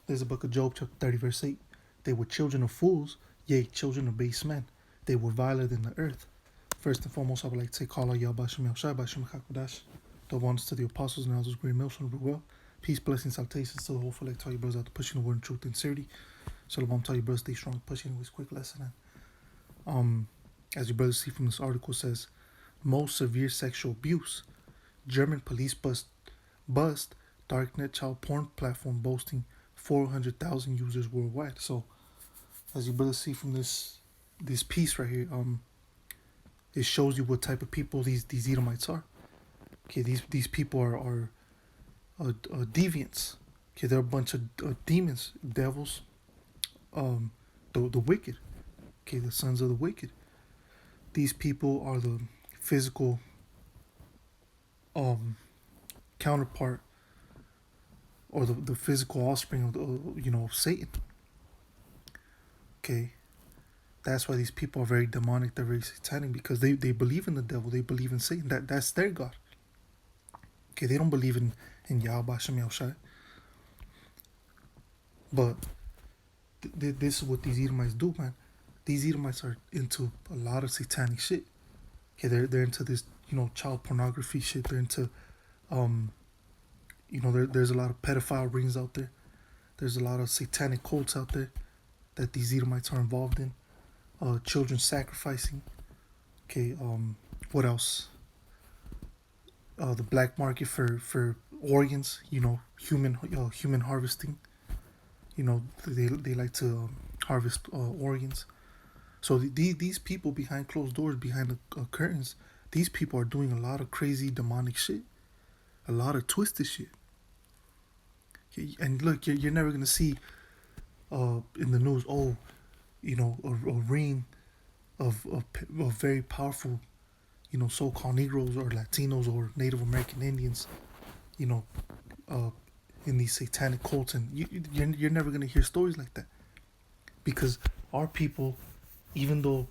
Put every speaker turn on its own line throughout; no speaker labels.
There's the book of Job, chapter 30, verse 8. They were children of fools, yea, children of base men. They were viler than the earth. First and foremost, I would like to say, Call out Yahbashim Yahushai, Bashim Hakodash. The ones to the apostles and elders, great males from the well. Peace, blessings, salutations to the whole like tell you brothers out to pushing the word in truth and sincerity. Shalom, tell you brothers stay strong, pushing with quick lesson. And as your brothers see from this article, says most severe sexual abuse. German police bust darknet child porn platform boasting 400,000 users worldwide. So, as you brothers see from this piece right here, it shows you what type of people these Edomites are. Okay, these people are deviants. Okay, they're a bunch of demons, devils, the wicked. Okay, the sons of the wicked. These people are the physical counterpart, or the physical offspring of Satan. Okay, that's why these people are very demonic. They're very satanic because they believe in the devil. They believe in Satan. That's their god. Okay, they don't believe in Yahweh Hashem Yahushai. But this is what these Edomites do, man. These Edomites are into a lot of satanic shit. Okay, they're into this, child pornography shit. They're into, there's a lot of pedophile rings out there. There's a lot of satanic cults out there that these Edomites are involved in. Children sacrificing. Okay, what else? The black market for organs. Human harvesting. They like to harvest organs. So these people behind closed doors, behind the curtains, these people are doing a lot of crazy demonic shit, a lot of twisted shit. And look, you're never gonna see in the news, a ring of very powerful, so-called Negroes or Latinos or Native American Indians, in these satanic cults, and you're never gonna hear stories like that, because our people, even though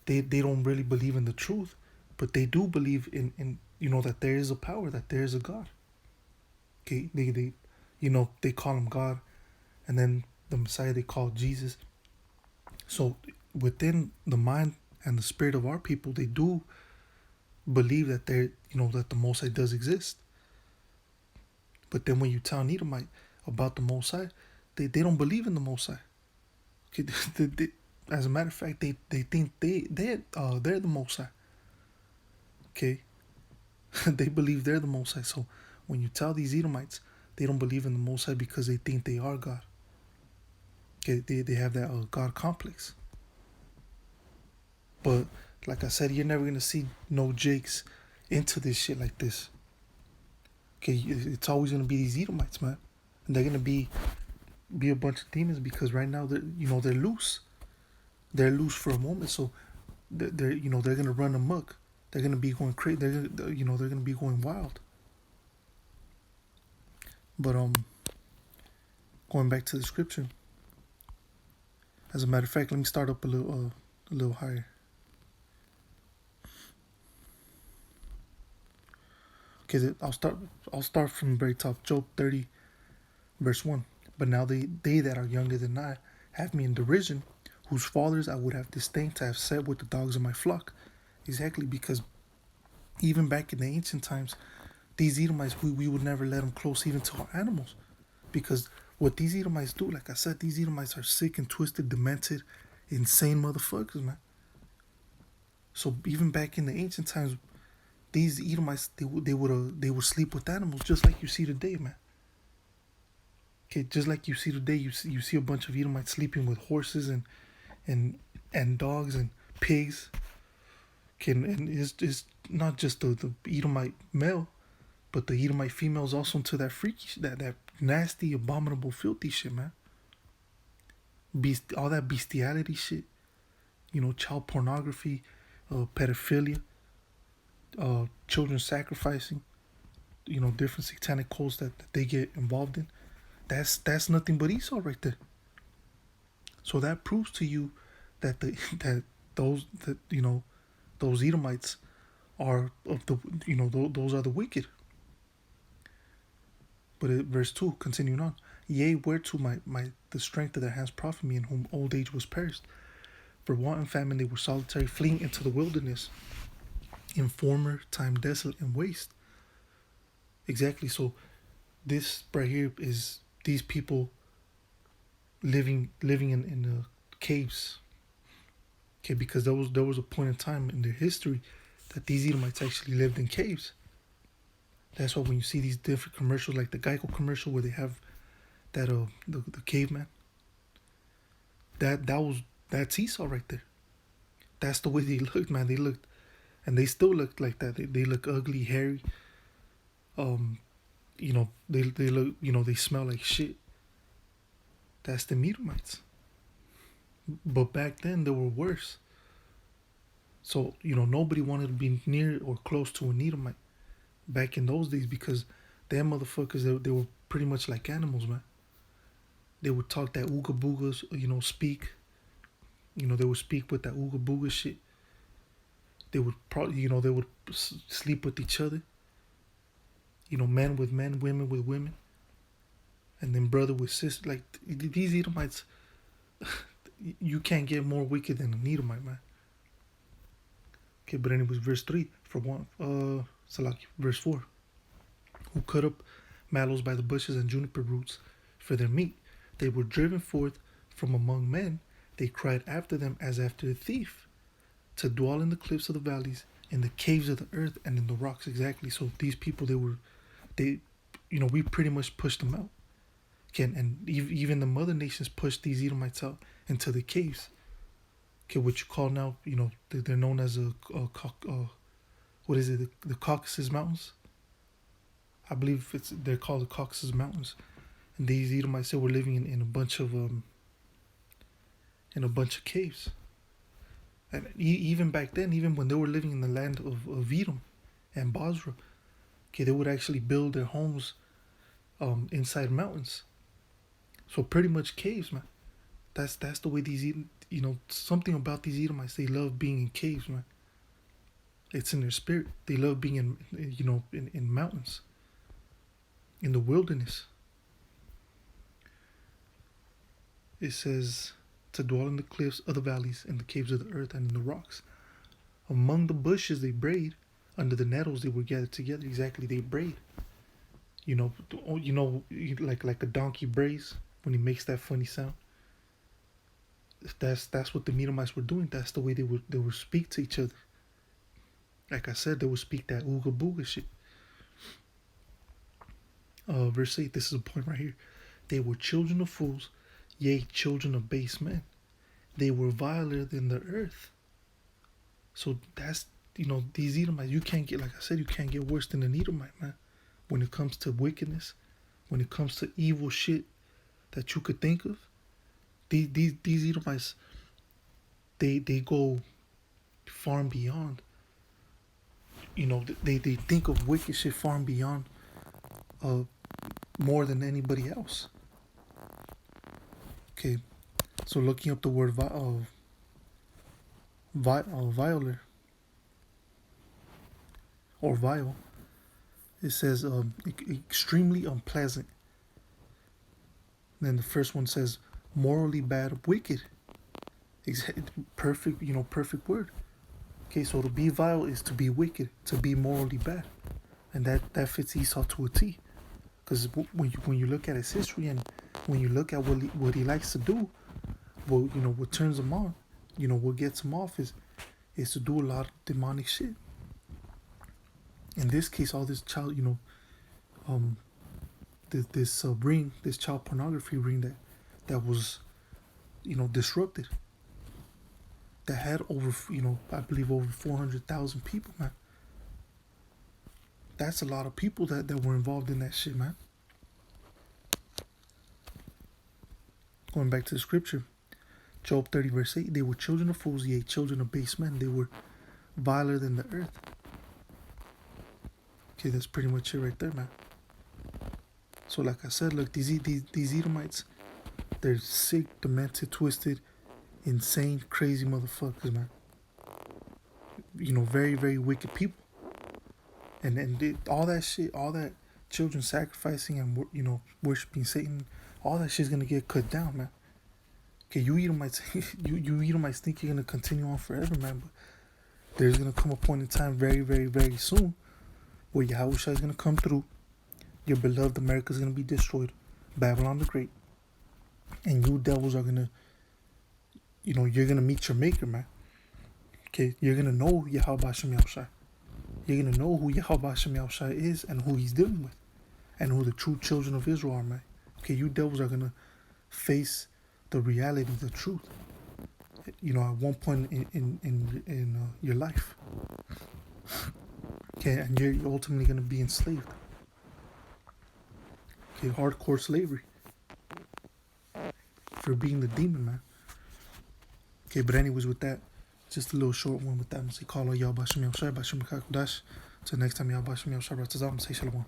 they don't really believe in the truth, but they do believe in that there is a power, that there is a God. Okay, they call him God, and then the Messiah they call Jesus. So within the mind and the spirit of our people, they do believe that that the Most High does exist. But then when you tell an Edomite about the Most High, they don't believe in the Most High. Okay, as a matter of fact, they think they're the Most High. Okay, they believe they're the Most High. So when you tell these Edomites, they don't believe in the Most High because they think they are God. Okay, they have that God complex. But like I said, you're never gonna see no Jakes into this shit like this. Okay, it's always gonna be these Edomites, man, and they're gonna be a bunch of demons because right now they're loose. They're loose for a moment, so they're gonna run amok. They're gonna be going crazy. They're gonna be going wild. But going back to the scripture. As a matter of fact, let me start up a little higher. Okay, I'll start from the very top. Job 30, verse 1. But now they that are younger than I have me in derision, whose fathers I would have disdained to have set with the dogs of my flock. Exactly, because even back in the ancient times, these Edomites, we would never let them close even to our animals. Because what these Edomites do, like I said, these Edomites are sick and twisted, demented, insane motherfuckers, man. So even back in the ancient times, these Edomites, they would sleep with animals just like you see today, man. Okay, just like you see today, you see a bunch of Edomites sleeping with horses and dogs and pigs. Okay, and it's not just the Edomite male, but the Edomite female is also into that freaky, that nasty, abominable, filthy shit, man. All that bestiality shit, child pornography, pedophilia, children sacrificing, different satanic cults that they get involved in. That's nothing but Esau right there. So that proves to you that those Edomites are of the those are the wicked. But verse 2, continuing on, Yea, whereto the strength of their hands profit me, in whom old age was perished. For want and famine they were solitary, fleeing into the wilderness, in former time desolate and waste. Exactly. So this right here is these people living in the caves. Okay, because there was a point in time in their history that these Edomites actually lived in caves. That's why when you see these different commercials, like the Geico commercial where they have that the caveman, that's Esau right there. That's the way they looked, man. They looked, and they still look like that. They look ugly, hairy. They look, they smell like shit. That's the Edomites. But back then they were worse. So nobody wanted to be near or close to an Edomite back in those days, because them motherfuckers, they were pretty much like animals, man. They would talk that ooga boogas, speak. They would speak with that ooga booga shit. They would probably, they would sleep with each other. Men with men, women with women, and then brother with sister. Like these Edomites, you can't get more wicked than an Edomite, man. Okay, but anyways, verse 3 for one, Salaki, verse 4, who cut up mallows by the bushes and juniper roots for their meat. They were driven forth from among men. They cried after them as after a thief, to dwell in the cliffs of the valleys, in the caves of the earth, and in the rocks. Exactly. So these people, we pretty much pushed them out. Okay, and even the mother nations pushed these Edomites out into the caves. Okay, what you call now, they're known as what is it? The Caucasus Mountains. I believe they're called the Caucasus Mountains, and these Edomites, they were living in a bunch of caves. And even back then, even when they were living in the land of Edom and Basra, okay, they would actually build their homes inside mountains. So pretty much caves, man. That's the way these, something about these Edomites, they love being in caves, man. It's in their spirit. They love being in mountains, in the wilderness. It says to dwell in the cliffs of the valleys, in the caves of the earth, and in the rocks. Among the bushes they brayed, under the nettles they were gathered together. Exactly, they brayed. Like a donkey brays when he makes that funny sound. That's what the Edomites were doing. That's the way they would speak to each other. Like I said, they would speak that ooga booga shit. Verse 8, this is a point right here. They were children of fools, yea, children of base men. They were viler than the earth. So that's, these Edomites, you can't get, like I said, you can't get worse than an Edomite, man. When it comes to wickedness, when it comes to evil shit that you could think of, these Edomites, they go far and beyond. They think of wicked shit far and beyond, more than anybody else. Okay, so looking up the word viler or vile, it says extremely unpleasant. And then the first one says morally bad, wicked. Perfect, perfect word. Okay, so to be vile is to be wicked, to be morally bad, and that fits Esau to a T. Because when you look at his history, and when you look at what he likes to do, what turns him on, what gets him off is to do a lot of demonic shit. In this case, all this child, this ring, this child pornography ring that was, disrupted. That had over, I believe over 400,000 people, man. That's a lot of people that were involved in that shit, man. Going back to the scripture, Job 30 verse 8, they were children of fools, yea, children of base men. They were viler than the earth. Okay, that's pretty much it right there, man. So like I said, look, these Edomites, they're sick, demented, twisted, insane, crazy motherfuckers, man. Very, very wicked people. And all that shit, all that children sacrificing and, you know, worshiping Satan, all that shit's gonna get cut down, man. Okay, you Edomites, you Edomites think you're gonna continue on forever, man, but there's gonna come a point in time very, very, very soon where Yahushua is gonna come through. Your beloved America is gonna be destroyed, Babylon the Great, and you devils are gonna, you know, you're gonna meet your maker, man. Okay, you're gonna know Yahweh Bashem Yahushua. You're gonna know who Yahweh Bashem Yahushua is and who he's dealing with, and who the true children of Israel are, man. Okay, you devils are gonna face the reality, the truth. You know, at one point in your life. Okay, and you're ultimately gonna be enslaved. Okay, hardcore slavery for being the demon, man. Okay, but anyways, with that, just a little short one with that. I'm gonna say, call all y'all Bashem Yahushua, Bashem Hakudash. Till next time, y'all Bashem Yahushua, say shalom.